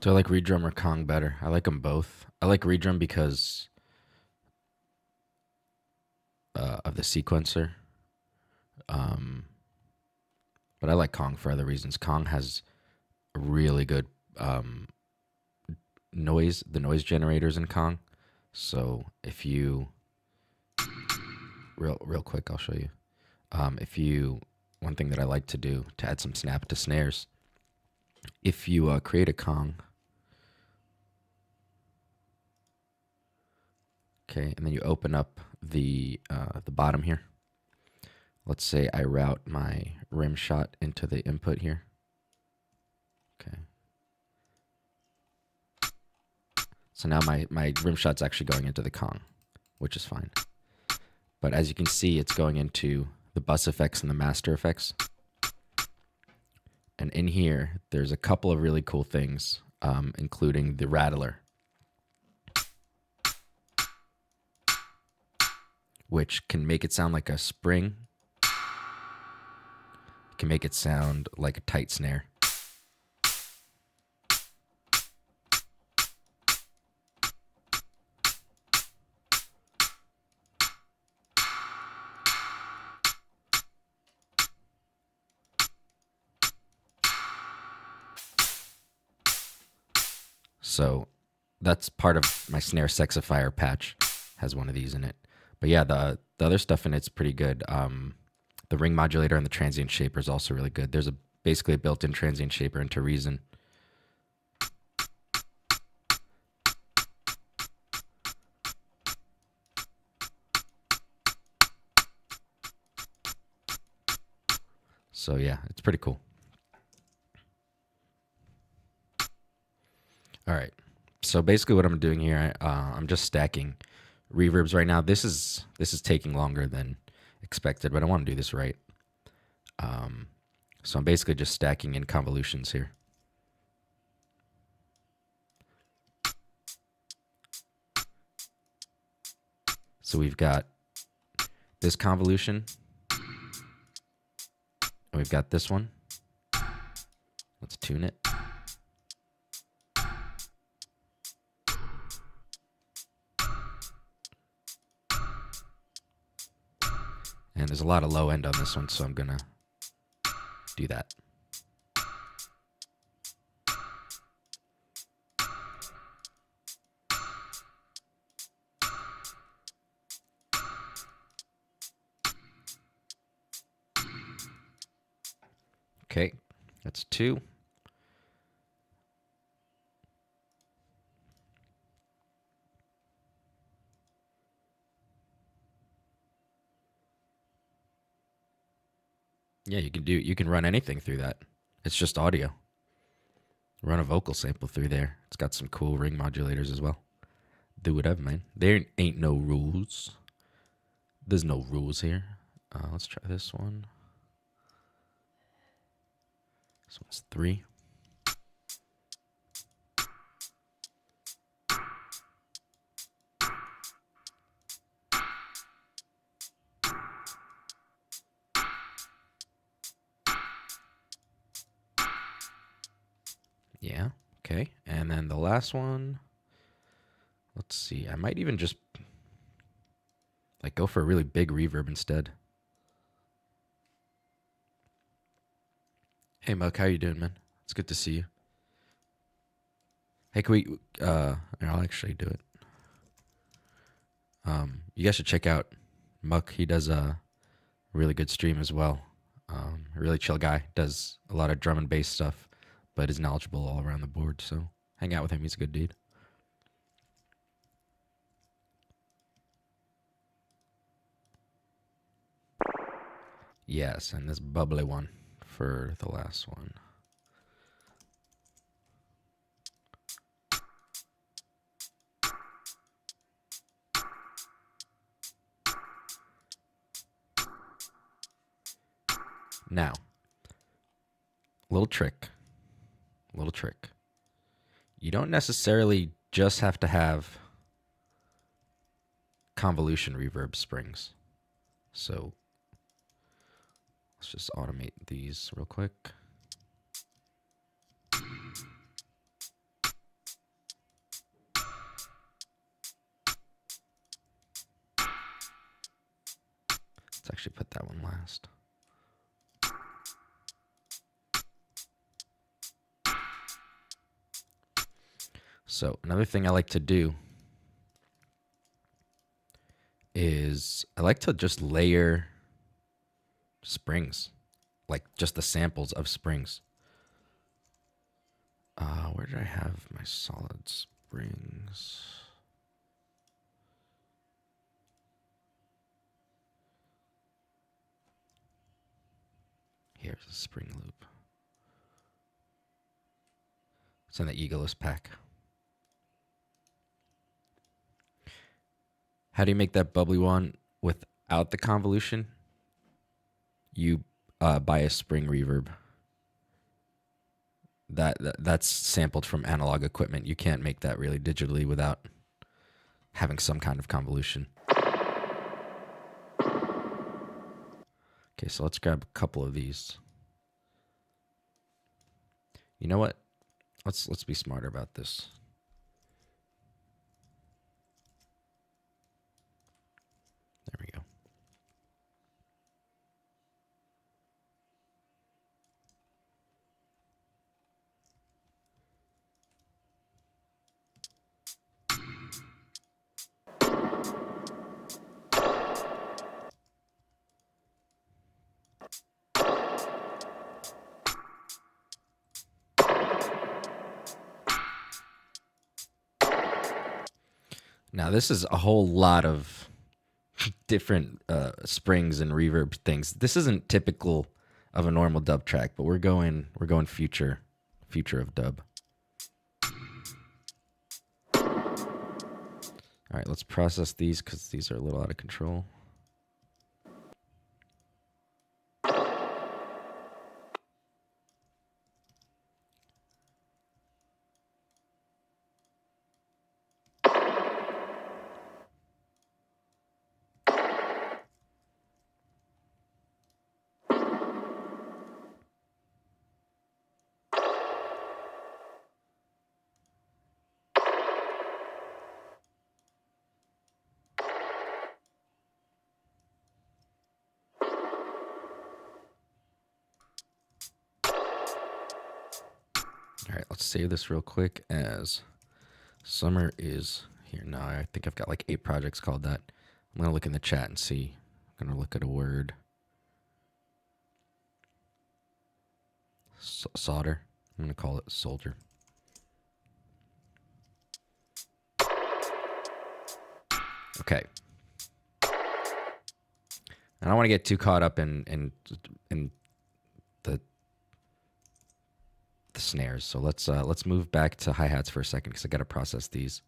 Do I like redrum or Kong better? I like them both. I like redrum because of the sequencer, um, but I like Kong for other reasons. Kong has a really good um, noise, the noise generators in Kong. So if you real quick, I'll show you. If you one thing that I like to do to add some snap to snares, if you create a Kong, okay, and then you open up the bottom here. Let's say I route my rim shot into the input here. Okay. So now my rim shot's actually going into the Kong, which is fine. But as you can see, it's going into the bus effects and the master effects. And in here, there's a couple of really cool things, including the rattler, which can make it sound like a spring. It can make it sound like a tight snare. So that's part of my snare sexifier patch, has one of these in it. But yeah, the other stuff in it's pretty good. The ring modulator and the transient shaper is also really good. There's basically a built-in transient shaper into Reason. So yeah, it's pretty cool. All right. So basically, what I'm doing here, I'm just stacking reverbs right now. This is taking longer than expected, but I want to do this right. So I'm basically just stacking in convolutions here. So we've got this convolution, and we've got this one. Let's tune it. And there's a lot of low end on this one, so I'm going to do that. Okay, that's 2. Yeah, you can run anything through that. It's just audio. Run a vocal sample through there. It's got some cool ring modulators as well. Do whatever, man. There ain't no rules. There's no rules here. Let's try this one. This one's 3. Yeah, okay. And then the last one, let's see. I might even just like go for a really big reverb instead. Hey, Muck, how you doing, man? It's good to see you. Hey, can we? I'll actually do it. You guys should check out Muck. He does a really good stream as well. A really chill guy. Does a lot of drum and bass stuff, but is knowledgeable all around the board. So hang out with him. He's a good dude. Yes, and this bubbly one for the last one. Now, little trick. Little trick. You don't necessarily just have to have convolution reverb springs. So let's just automate these real quick. Let's actually put that one last. So another thing I like to do is I like to just layer springs, like just the samples of springs. Where did I have my solid springs? Here's a spring loop. It's in the egoless pack. How do you make that bubbly one without the convolution? You buy a spring reverb. That's sampled from analog equipment. You can't make that really digitally without having some kind of convolution. Okay, so let's grab a couple of these. You know what? Let's be smarter about this. There we go. Now this is a whole lot of different springs and reverb things. This isn't typical of a normal dub track, but we're going future of dub. All right, let's process these because these are a little out of control. All right, let's save this real quick as summer is here. Now I think I've got like 8 projects called that. I'm going to look in the chat and see. I'm going to look at a word. Solder. I'm going to call it soldier. Okay. I don't want to get too caught up in the snares. So let's move back to hi-hats for a second because I got to process these.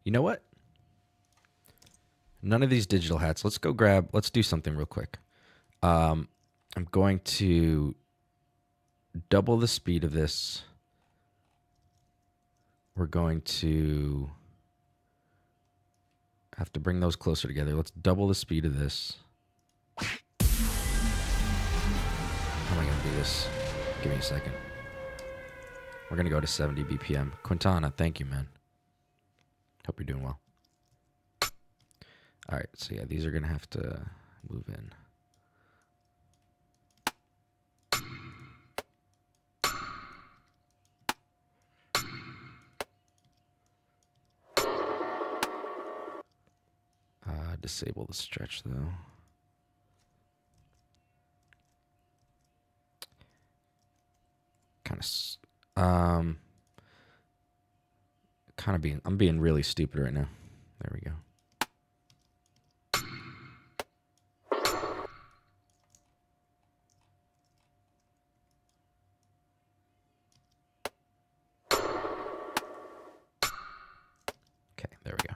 You know what? None of these digital hats. Let's do something real quick. I'm going to double the speed of this. We're going to have to bring those closer together. Let's double the speed of this. How am I going to do this? Give me a second. We're going to go to 70 BPM. Quintana, thank you, man. Hope you're doing well. All right, so yeah, these are going to have to move in. Disable the stretch, though. I'm being really stupid right now. There we go. Okay, there we go.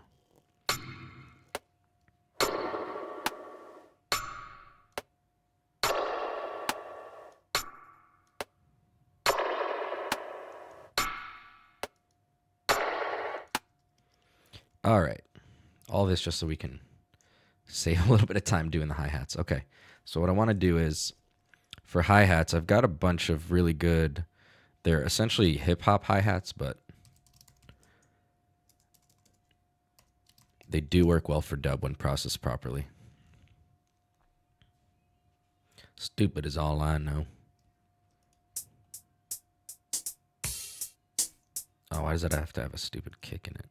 All right. All this just so we can save a little bit of time doing the hi-hats. Okay. So what I want to do is, for hi-hats, I've got a bunch of really good, they're essentially hip-hop hi-hats, but they do work well for dub when processed properly. Stupid is all I know. Oh, why does it have to have a stupid kick in it?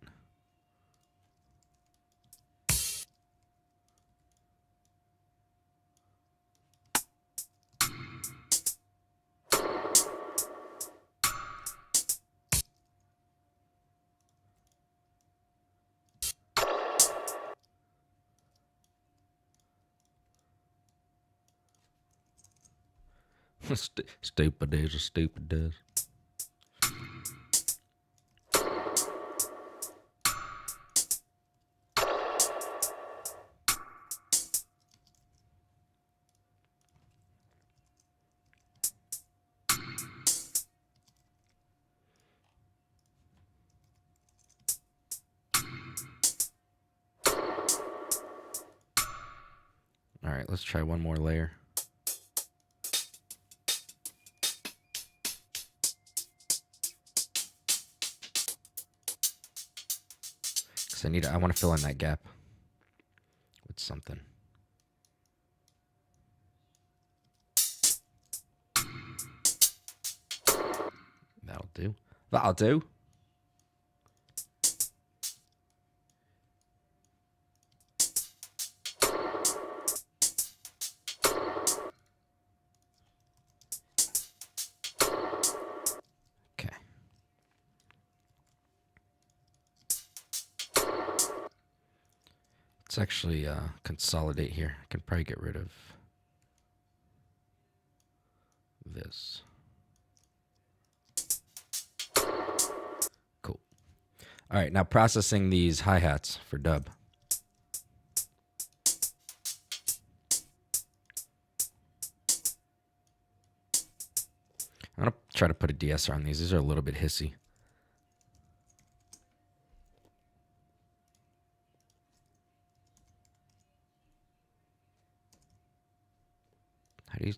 Stupid is a stupid does. All right, let's try one more layer. Because I want to fill in that gap with something. That'll do. That'll do. Okay. Let's actually consolidate here. I can probably get rid of this. Cool. All right, now processing these hi-hats for dub. I'm going to try to put a de-esser on these. These are a little bit hissy.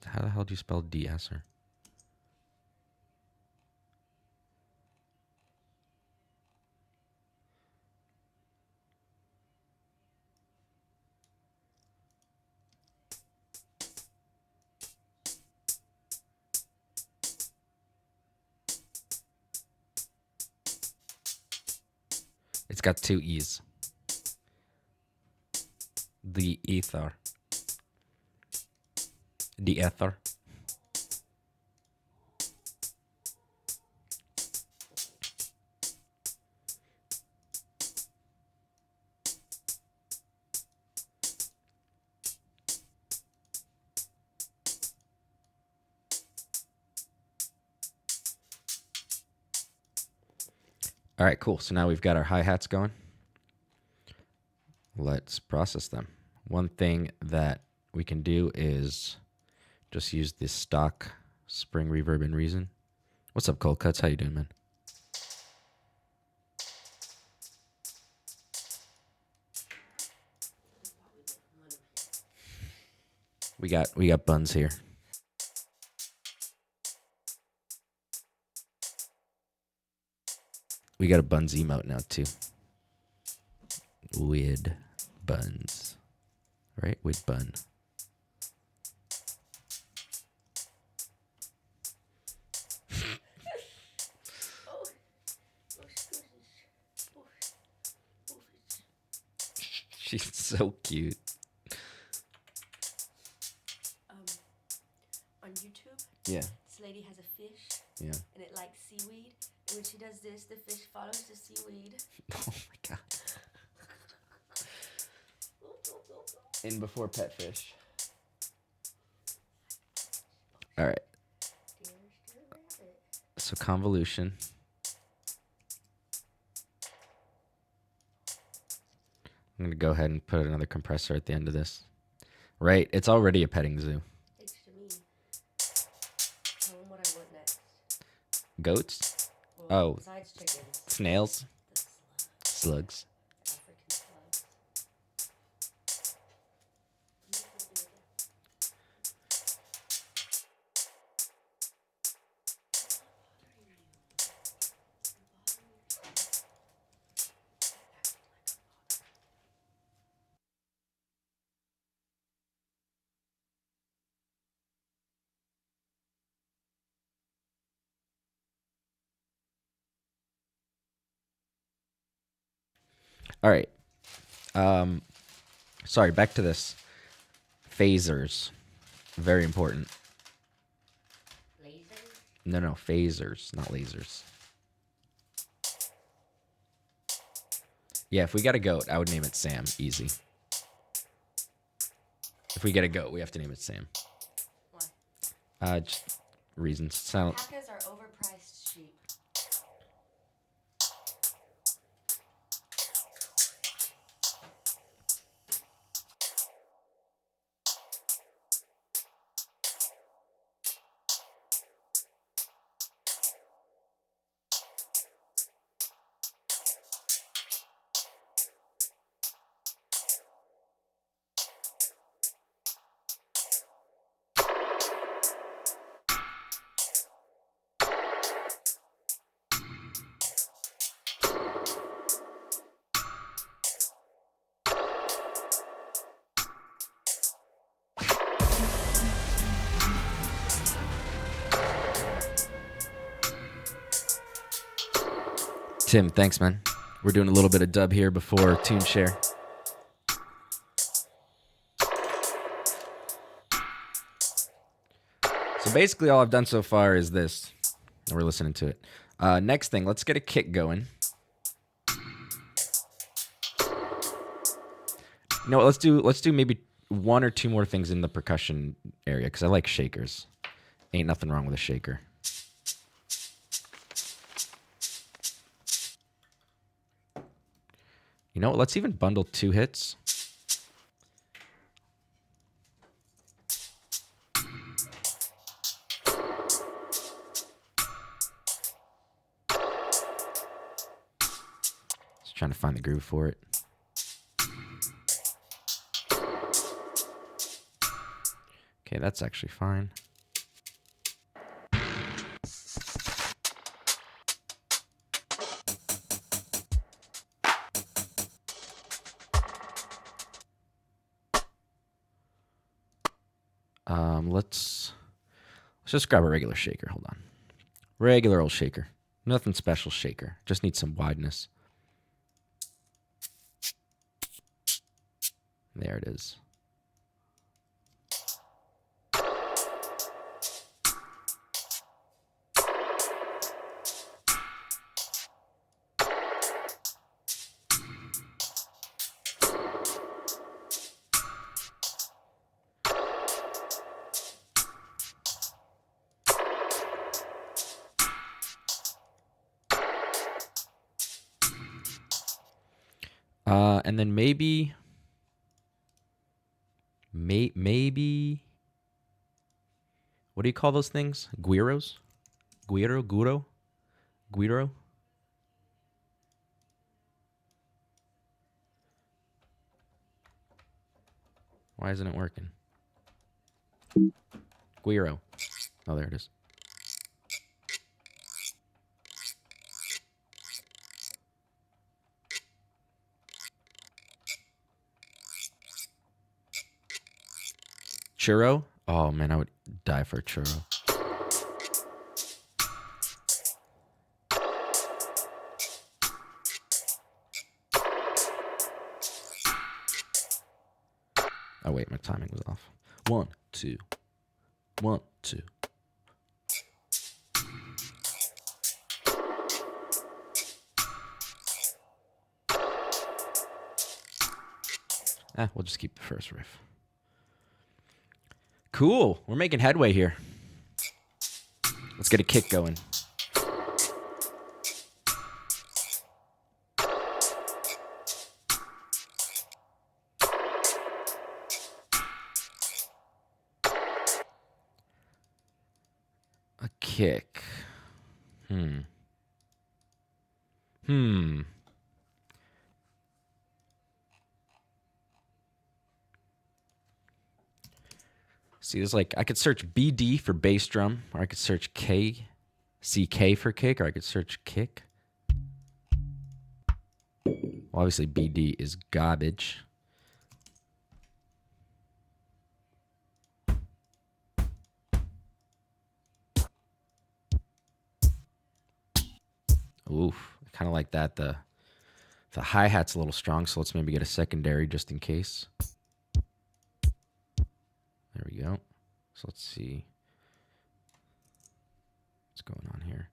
How the hell do you spell de-esser? It's got two E's. The ether. The ether. All right, cool. So now we've got our hi-hats going. Let's process them. One thing that we can do is just use this stock spring reverb and reason. What's up, Cold Cuts? How you doing, man? We got buns here. We got a buns emote now too. With buns. Right? With bun. She's so cute. On YouTube, Yeah. this lady has a fish. Yeah. And it likes seaweed. And when she does this, the fish follows the seaweed. Oh my god. In before pet fish. All right. So convolution. I'm going to go ahead and put another compressor at the end of this. Right? It's already a petting zoo. Thanks to me. Tell them what I want next. Goats? Well, Oh. besides chickens. Snails? The Slugs. African All right. Sorry, back to this. Phasers. Very important. Lasers? No, phasers, not lasers. Yeah, if we got a goat, I would name it Sam. Easy. If we get a goat, we have to name it Sam. Why? Just reasons. Sound. Alpacas are overpriced sheep. Tim, thanks, man. We're doing a little bit of dub here before Tune Share. So basically all I've done so far is this. We're listening to it. Next thing, let's get a kick going. You know what, let's do maybe one or two more things in the percussion area because I like shakers. Ain't nothing wrong with a shaker. You know what? Let's even bundle 2 hits. Just trying to find the groove for it. Okay, that's actually fine. Let's just grab a regular shaker. Hold on. Regular old shaker. Nothing special shaker. Just need some wideness. There it is. And then maybe, what do you call those things? Guiros? Guiro? Why isn't it working? Guiro. Oh, there it is. Churro? Oh, man, I would die for a churro. Oh, wait, my timing was off. 1, 2. 1, 2. We'll just keep the first riff. Cool. We're making headway here. Let's get a kick going. A kick. See, there's like, I could search BD for bass drum, or I could search CK for kick, or I could search kick. Well, obviously BD is garbage. Oof, kind of like that, the The hi-hat's a little strong, so let's maybe get a secondary just in case. There we go. So let's see what's going on here.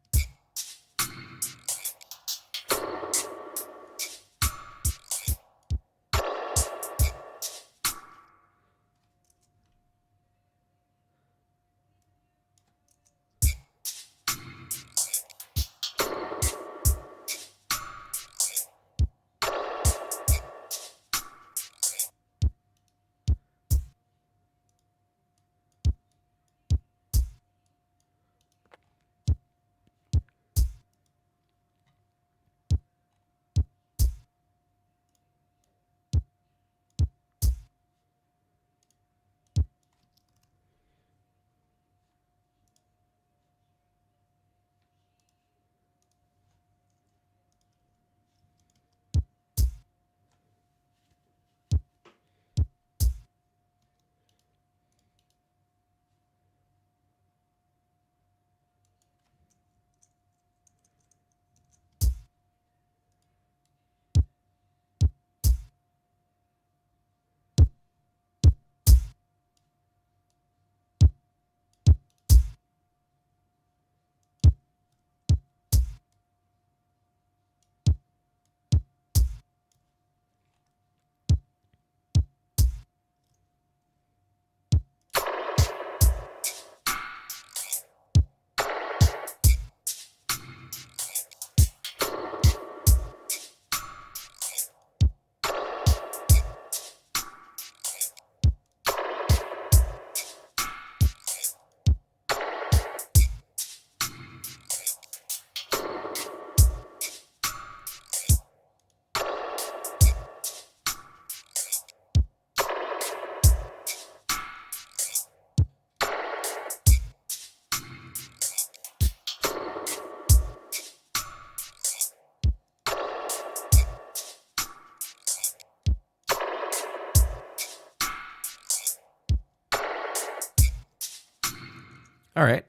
All right.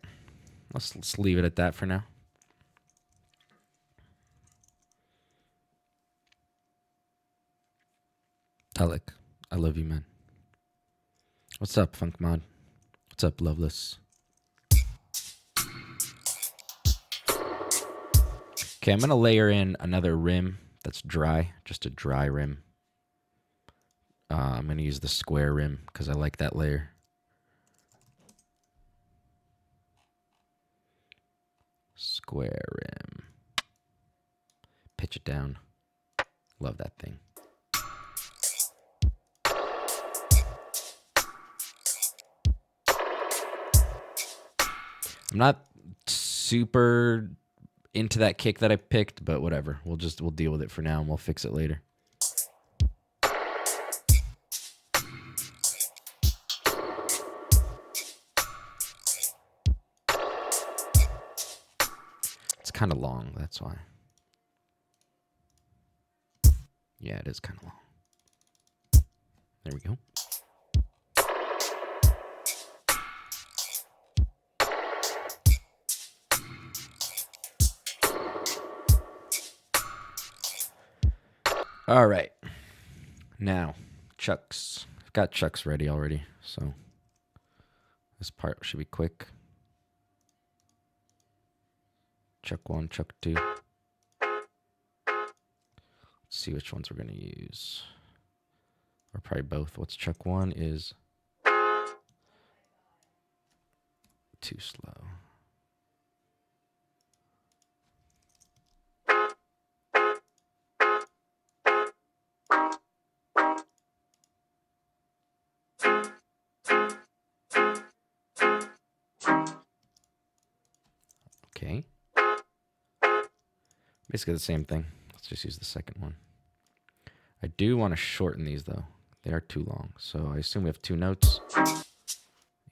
Let's leave it at that for now. Alec, I love you, man. What's up, Funk Mod? What's up, Loveless? Okay, I'm going to layer in another rim that's dry, just a dry rim. I'm going to use the square rim because I like that layer. Square rim. Pitch it down. Love that thing. I'm not super into that kick that I picked, but whatever. We'll deal with it for now and we'll fix it later. It's kind of long, that's why. Yeah, it is kind of long. There we go. All right. Now, chucks. I've got chucks ready already, so this part should be quick. Chuck 1, chuck 2. Let's see which ones we're going to use. Or probably both. What's chuck 1 is too slow. Okay. Basically the same thing. Let's just use the second one. I do want to shorten these though. They are too long. So I assume we have 2 notes.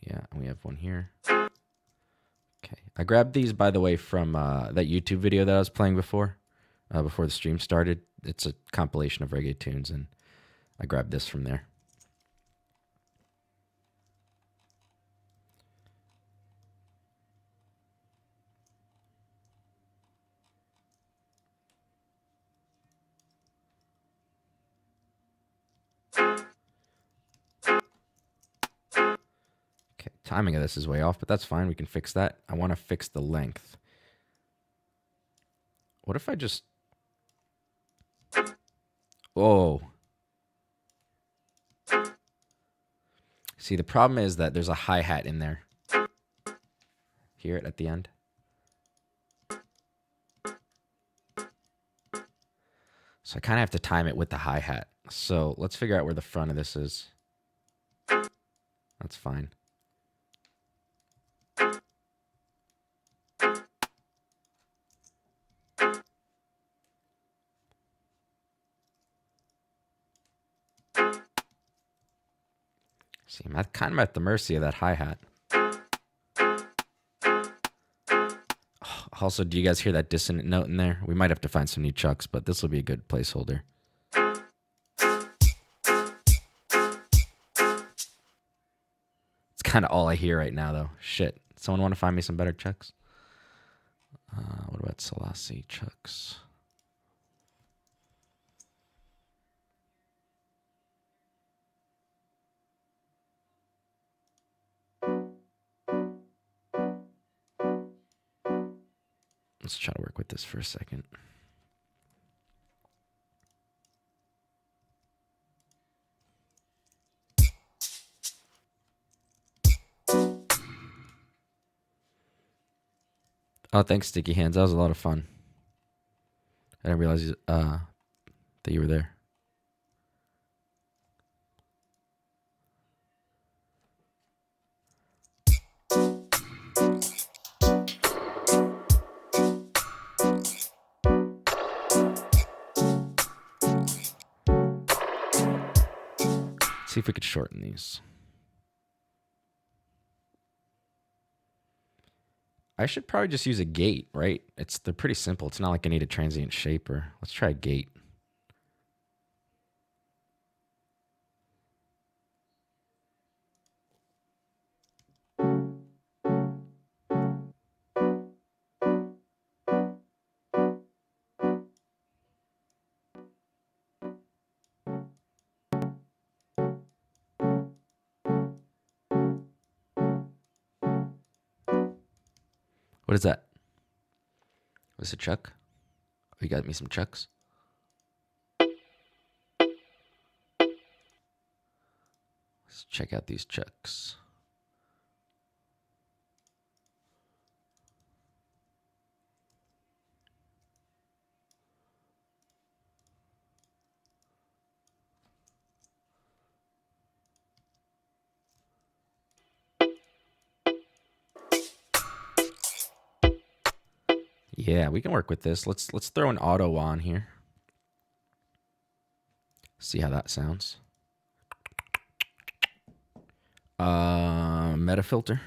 Yeah, and we have one here. Okay. I grabbed these, by the way, from that YouTube video that I was playing before the stream started. It's a compilation of reggae tunes, and I grabbed this from there. Timing of this is way off, but that's fine. We can fix that. I want to fix the length. What if I just... Oh. See, the problem is that there's a hi-hat in there. Hear it at the end? So I kind of have to time it with the hi-hat. So let's figure out where the front of this is. That's fine. See, I'm kind of at the mercy of that hi-hat. Also, do you guys hear that dissonant note in there? We might have to find some new chucks, but this will be a good placeholder. It's kind of all I hear right now, though. Shit. Someone want to find me some better chucks? What about Selassie chucks? Let's try to work with this for a second. Oh, thanks, Sticky Hands. That was a lot of fun. I didn't realize that you were there. Let's see if we could shorten these. I should probably just use a gate, right? They're pretty simple. It's not like I need a transient shaper. Let's try a gate. What is that? Was it Chuck? Oh, you got me some chucks? Let's check out these chucks. Yeah, we can work with this. Let's throw an auto on here. See how that sounds. Meta filter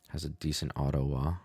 has a decent auto wah.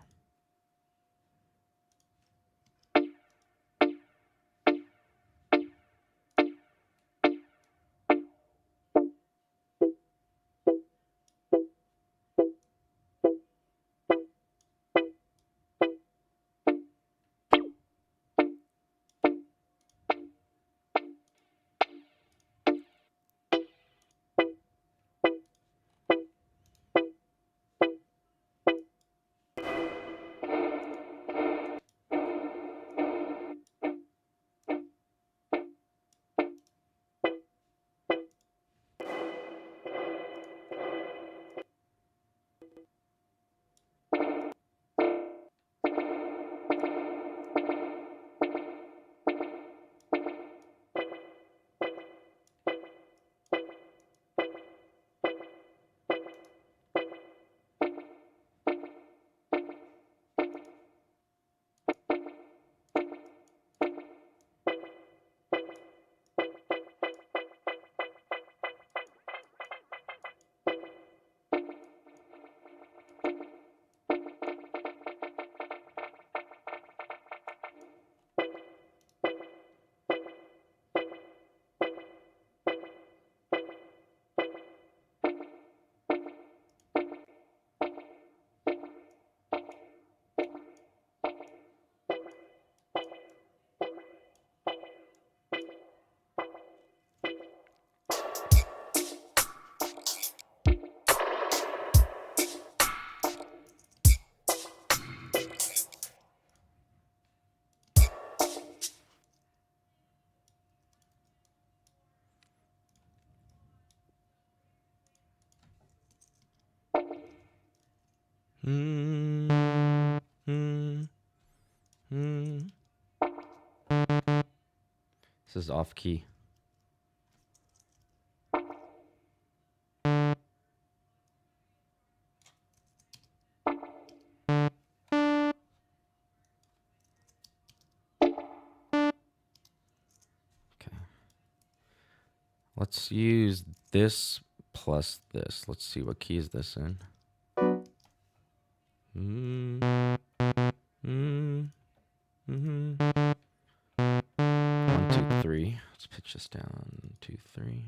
This is off key. Let's use this plus this. Let's see, what key is this in? One, two, three. Let's pitch this down. 2, 3.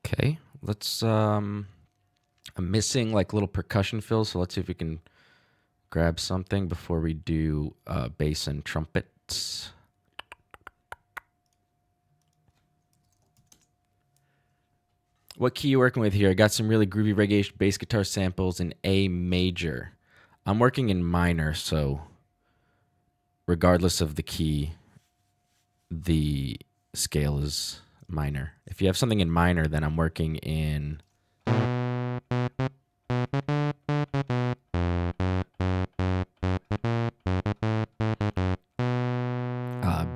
Okay, let's I'm missing like little percussion fills, so let's see if we can grab something before we do bass and trumpets. What key are you working with here? I got some really groovy reggae bass guitar samples in A major. I'm working in minor, so regardless of the key, the scale is minor. If you have something in minor, then I'm working in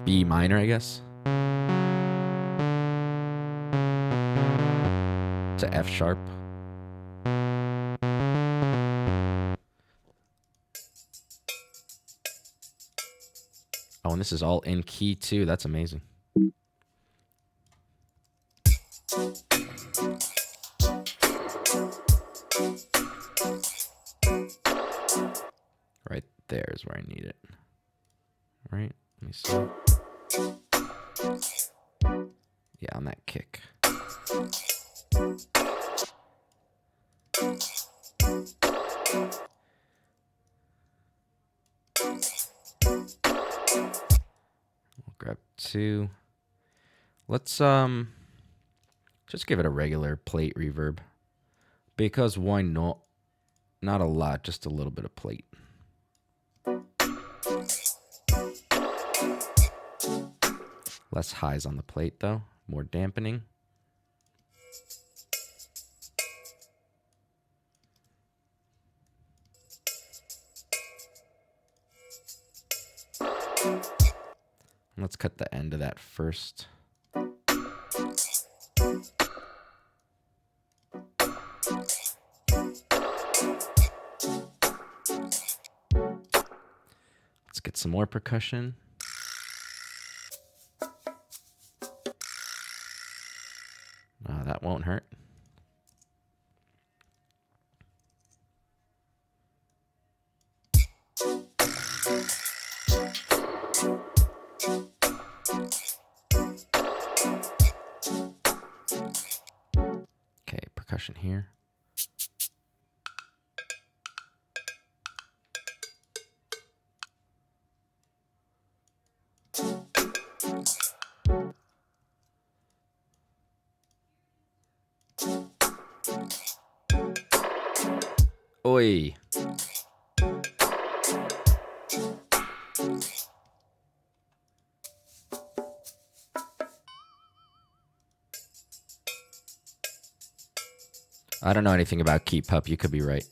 B minor, I guess, to F sharp. Oh, and this is all in key too. That's amazing. Right there is where I need it. Right? Let me see. Yeah, on that kick. We'll grab 2. Let's just give it a regular plate reverb. Because why not? Not a lot, just a little bit of plate. Less highs on the plate though, more dampening. Let's cut the end of that first. Let's get some more percussion. That won't hurt. Okay, percussion here. Oi. I don't know anything about Keep Pup. You could be right.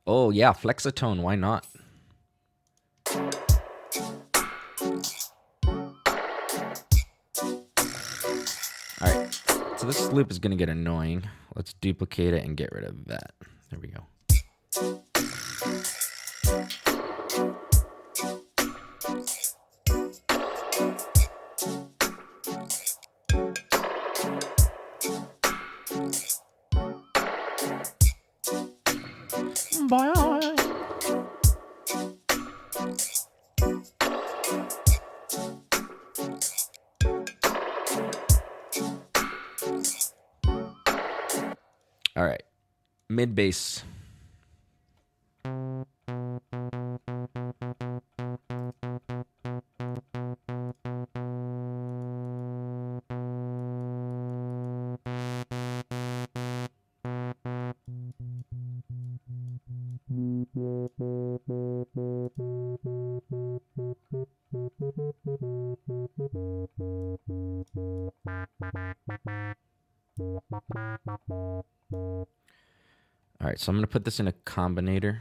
Oh, yeah, Flexatone. Why not? All right. So this loop is going to get annoying. Let's duplicate it and get rid of that. There we go. Bye. All right. Mid bass. All right, so I'm going to put this in a combinator.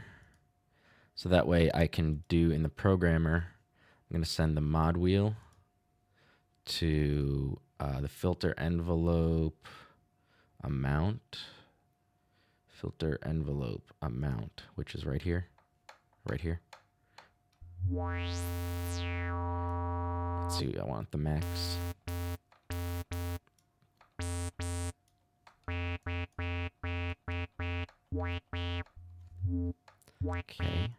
So that way I can do in the programmer, I'm going to send the mod wheel to the filter envelope amount, which is right here, Let's see, I want the max. Okay.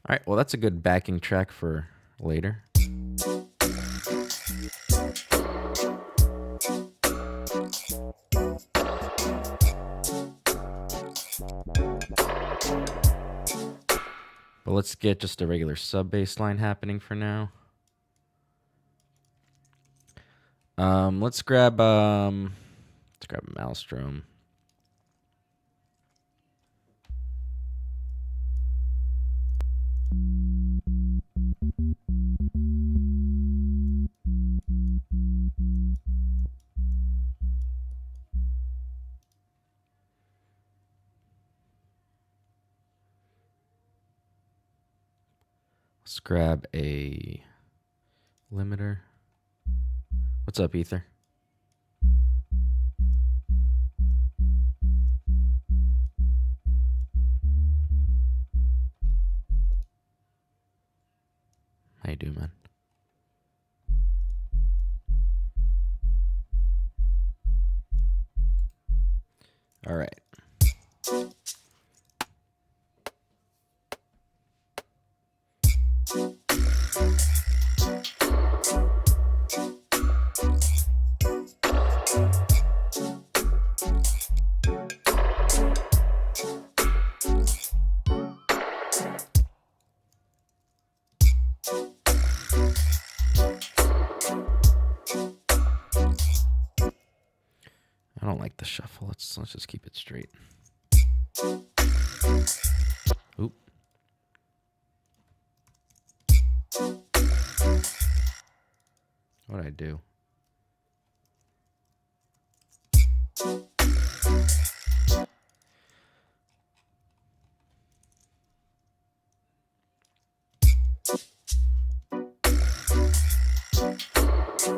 All right, well, that's a good backing track for later. But let's get just a regular sub bass line happening for now. Let's grab a Maelstrom. Let's grab a limiter. What's up, Ether? How you doing, man? All right. I don't like the shuffle. Let's just keep it straight. Oop. What'd I do? All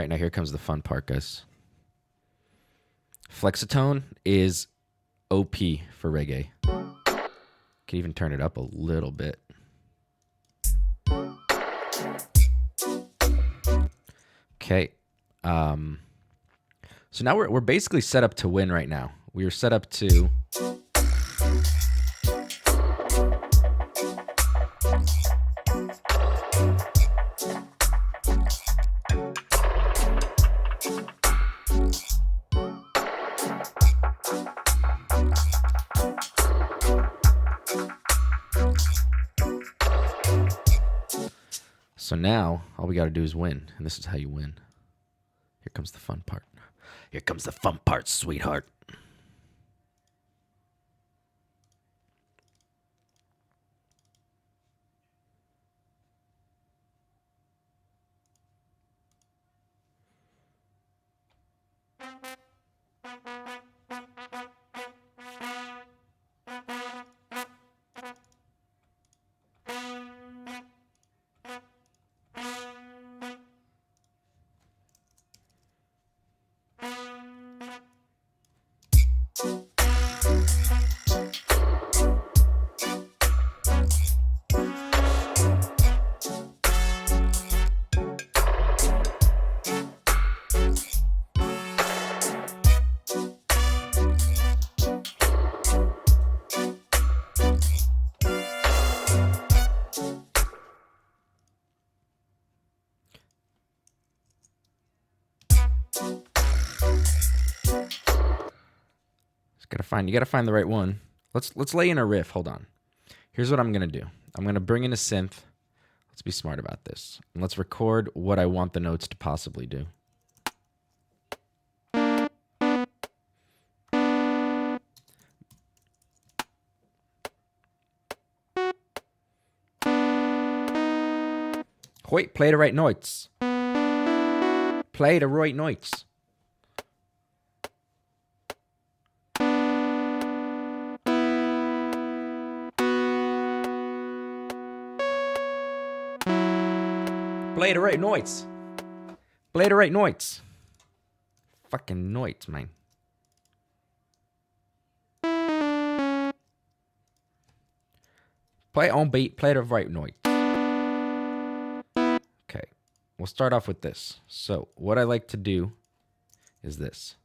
right, now here comes the fun part, guys. Flexitone is OP for reggae. Can even turn it up a little bit. Okay. So now we're basically set up to win right now. We are set up to... So now, all we got to do is win. And this is how you win. Here comes the fun part. Here comes the fun part, sweetheart. You gotta find the right one. Let's lay in a riff. Hold on. Here's what I'm gonna do. I'm gonna bring in a synth. Let's be smart about this. And let's record what I want the notes to possibly do. Wait, play the right notes. Play the right notes. Play the right notes. Play the right notes. Fucking notes, man. Play on beat. Play the right notes. Okay. We'll start off with this. So, what I like to do is this.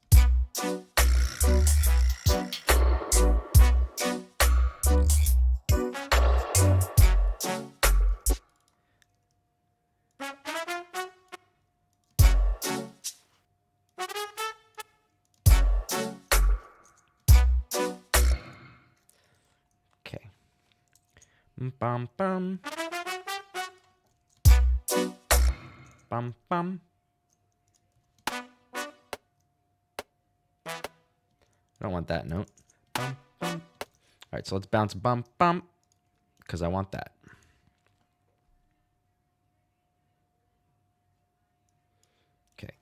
Bum bum. Bum bum. I don't want that note. Bum bum. All right, so let's bounce bum bum because I want that. Okay.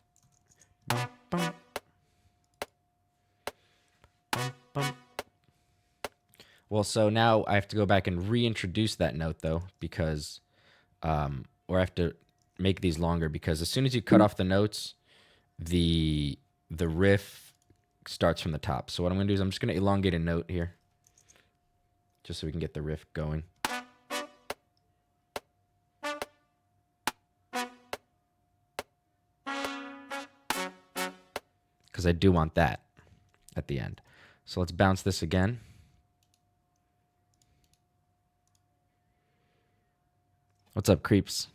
Bum bum. Bum bum. Well, so now I have to go back and reintroduce that note, though, because, or I have to make these longer, because as soon as you cut off the notes, the riff starts from the top. So what I'm going to do is I'm just going to elongate a note here, just so we can get the riff going. Because I do want that at the end. So let's bounce this again. What's up, creeps?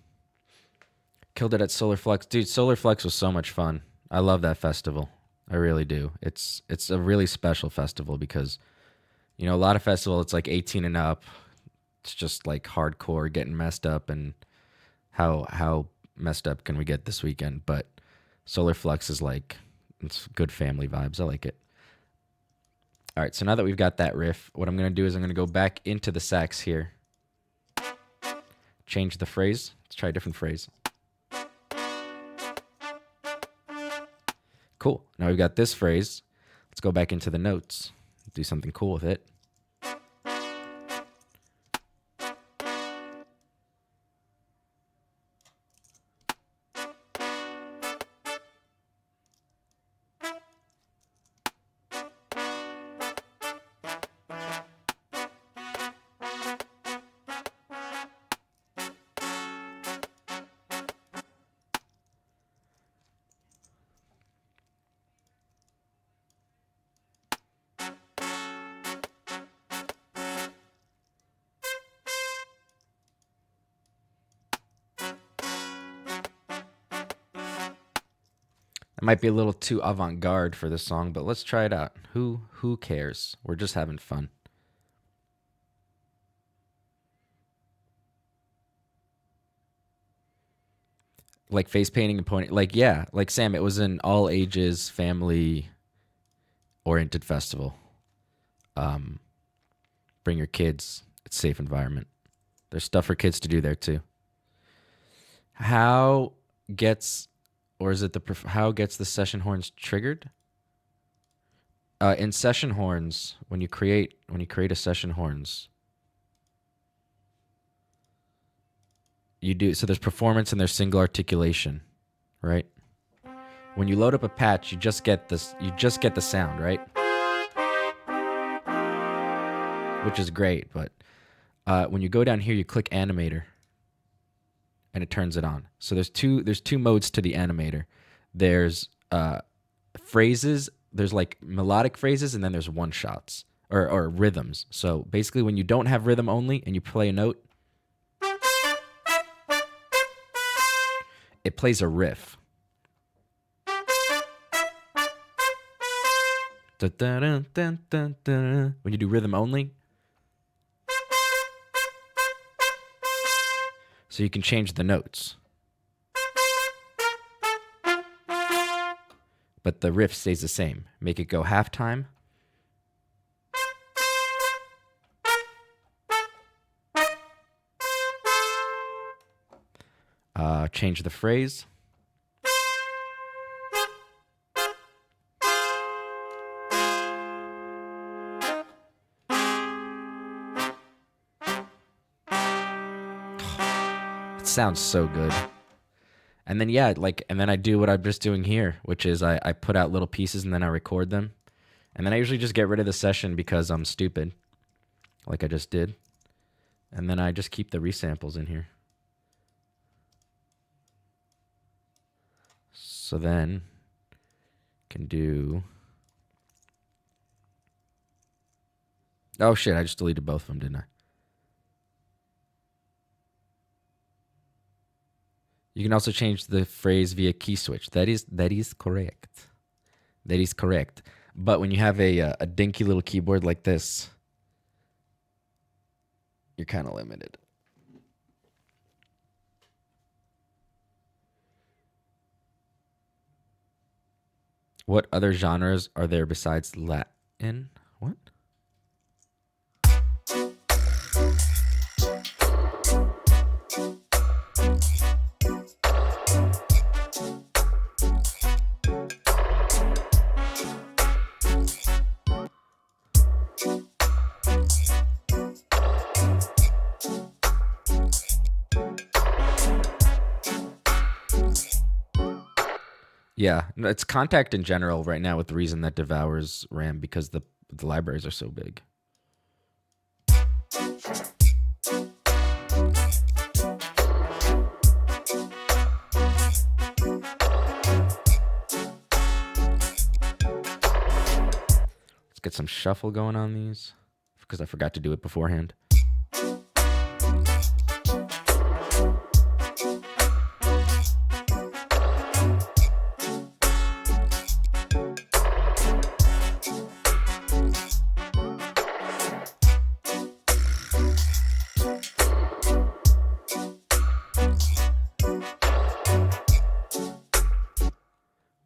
Killed it at Solar Flex. Dude, Solar Flex was so much fun. I love that festival. I really do. It's a really special festival because, you know, a lot of festivals, it's like 18 and up. It's just like hardcore, getting messed up, and how messed up can we get this weekend? But Solar Flex is like, it's good family vibes. I like it. All right, so now that we've got that riff, what I'm going to do is I'm going to go back into the sax here. change the phrase. Let's try a different phrase. Cool. Now we've got this phrase. Let's go back into the notes. Do something cool with it. It might be a little too avant-garde for this song, but let's try it out. Who cares? We're just having fun. Like face painting and pointing. Like, yeah, like Sam, it was an all ages, family oriented festival. Bring your kids. It's a safe environment. There's stuff for kids to do there too. How gets the session horns triggered? In session horns, when you create a session horns, you do so. There's performance and there's single articulation, right? When you load up a patch, you just get this. You just get the sound, right? Which is great, but when you go down here, you click animator, and it turns it on. So there's two modes to the animator. There's phrases. There's like melodic phrases, and then there's one shots or rhythms. So basically, when you don't have rhythm only and you play a note, it plays a riff. When you do rhythm only, so you can change the notes. But the riff stays the same. Make it go halftime. Change the phrase. It sounds so good. And then, yeah, and then I do what I'm just doing here, which is I put out little pieces and then I record them. And then I usually just get rid of the session because I'm stupid, like I just did. And then I just keep the resamples in here. So then can do... Oh, shit, I just deleted both of them, didn't I? You can also change the phrase via key switch. That is correct. That is correct. But when you have a dinky little keyboard like this, you're kind of limited. What other genres are there besides Latin? What? Yeah, no, it's Contact in general right now with the reason that devours RAM because the libraries are so big. Let's get some shuffle going on these because I forgot to do it beforehand.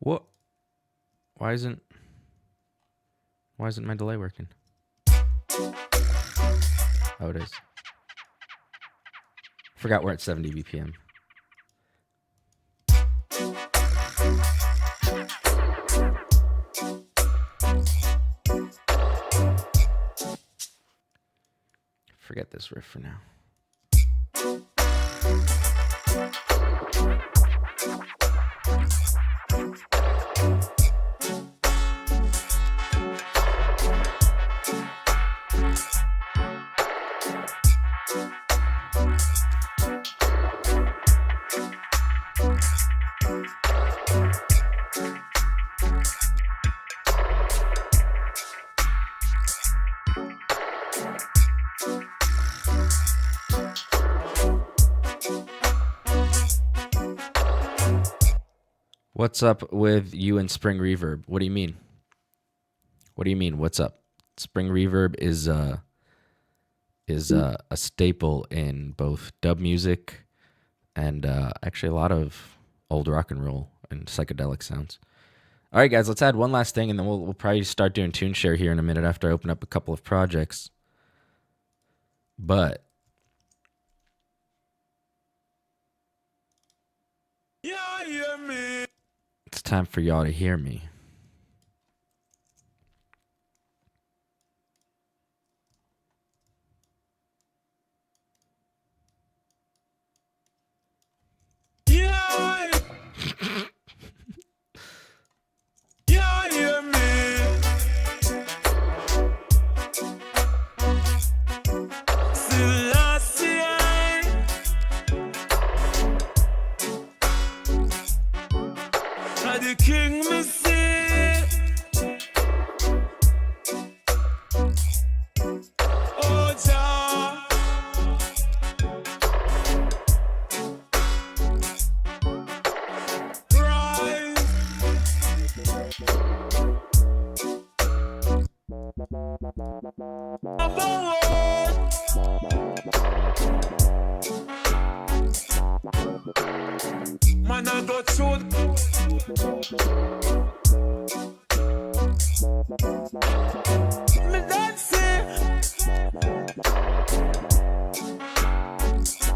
What? Why isn't my delay working? Oh, it is. Forgot we're at 70 BPM. Forget this riff for now. What's up with you and Spring Reverb? What do you mean? What do you mean? What's up? Spring Reverb is a staple in both dub music and actually a lot of old rock and roll and psychedelic sounds. All right, guys, let's add one last thing, and then we'll probably start doing tune share here in a minute after I open up a couple of projects. But Yeah, hear me. It's time for y'all to hear me. Yeah. Yeah, hear me. Selassie. The king me see. Oh, Jah. Rise. Man, I go through. Me dancing.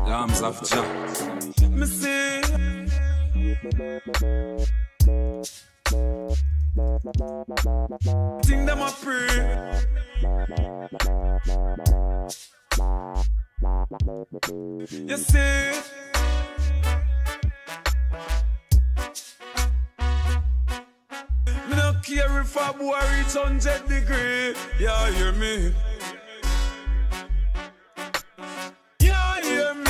Lambs of Jah. Me see. Think them a pray. You see. Me no care if a boy reach 100 degree. Yeah, hear me. Yeah, hear me.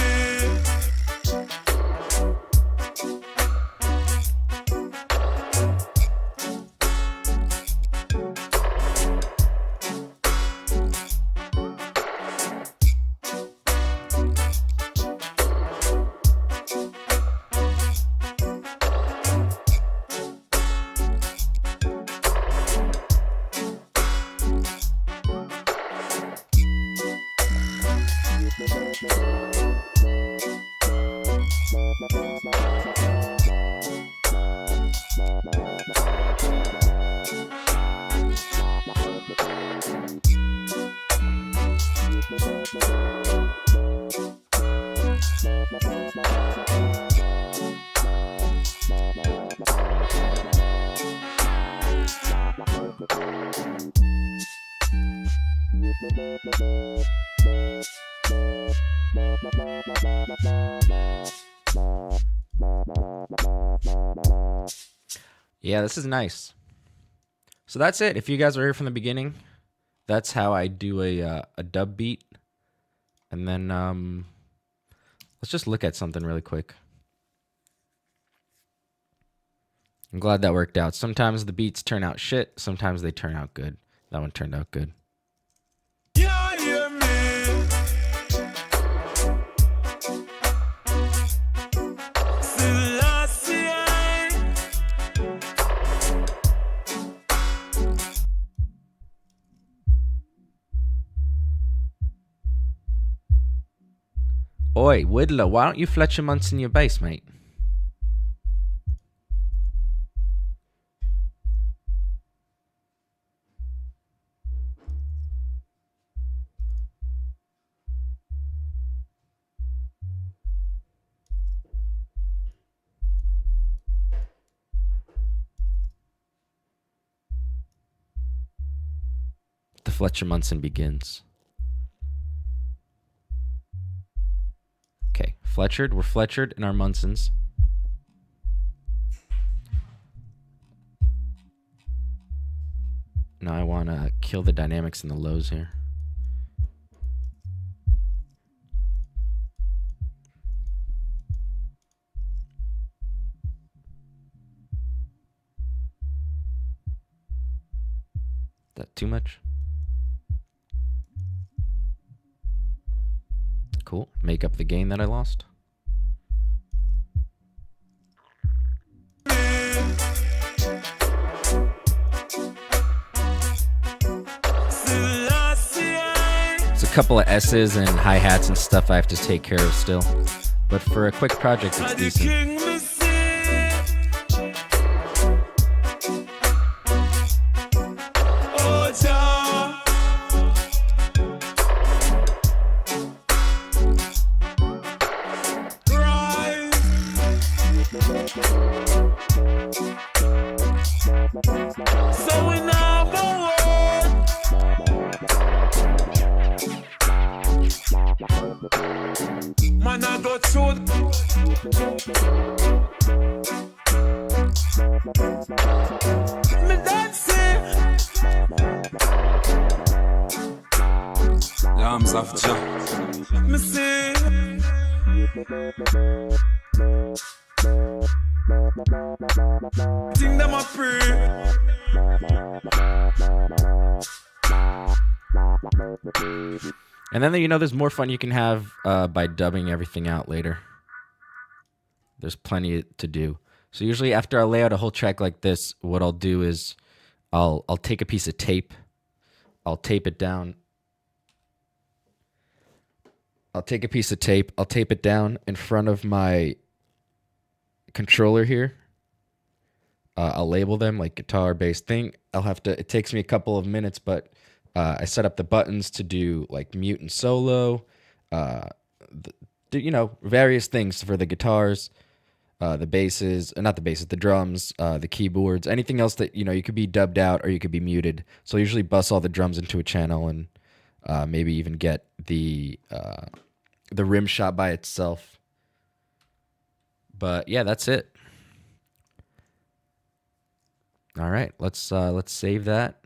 Yeah, this is nice. So that's it. If you guys were here from the beginning, that's how I do a dub beat. And then let's just look at something really quick. I'm glad that worked out. Sometimes the beats turn out shit. Sometimes they turn out good. That one turned out good. Yeah, hear me. Selassie. Oi, Widdler, why don't you fletch your months in your base, mate? Fletcher Munson begins. Okay, Fletchered. We're Fletchered in our Munsons. Now I want to kill the dynamics in the lows here. Is that too much? Cool. Make up the gain that I lost. It's a couple of S's and hi-hats and stuff I have to take care of still. But for a quick project, it's decent. Man, I got through. Me dancing. The arms of Jah. Me see. Think them a pray. And then, there's more fun you can have by dubbing everything out later. There's plenty to do. So usually after I lay out a whole track like this, what I'll do is I'll take a piece of tape. I'll tape it down. I'll take a piece of tape. I'll tape it down in front of my controller here. I'll label them like guitar, bass, thing. It takes me a couple of minutes, but I set up the buttons to do like mute and solo, various things for the guitars, the basses, not the basses, the drums, the keyboards, anything else that, you could be dubbed out or you could be muted. So I usually bus all the drums into a channel and maybe even get the rim shot by itself. But yeah, that's it. All right, let's save that.